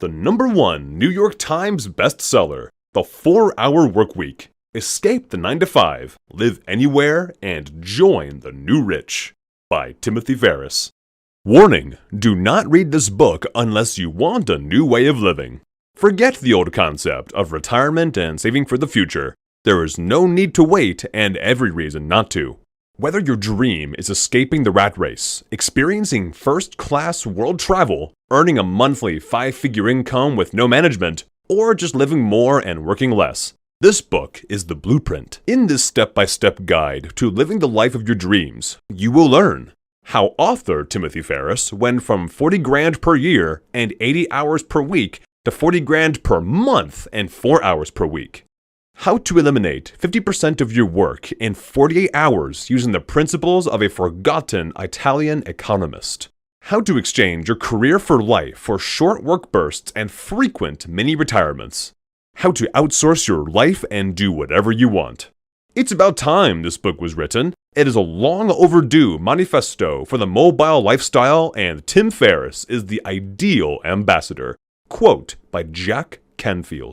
The #1 New York Times bestseller, The 4-Hour Workweek. Escape the 9-to-5, live anywhere, and join the new rich. By Timothy Ferris. Warning: do not read this book unless you want a new way of living. Forget the old concept of retirement and saving for the future. There is no need to wait and every reason not to. Whether your dream is escaping the rat race, experiencing first-class world travel, earning a monthly 5-figure income with no management, or just living more and working less, this book is the blueprint. In this step-by-step guide to living the life of your dreams, you will learn how author Timothy Ferris went from 40 grand per year and 80 hours per week to 40 grand per month and 4 hours per week. How to eliminate 50% of your work in 48 hours using the principles of a forgotten Italian economist. How to exchange your career for life for short work bursts and frequent mini-retirements. How to outsource your life and do whatever you want. It's about time this book was written. It is a long overdue manifesto for the mobile lifestyle, and Tim Ferris is the ideal ambassador. Quote by Jack Canfield.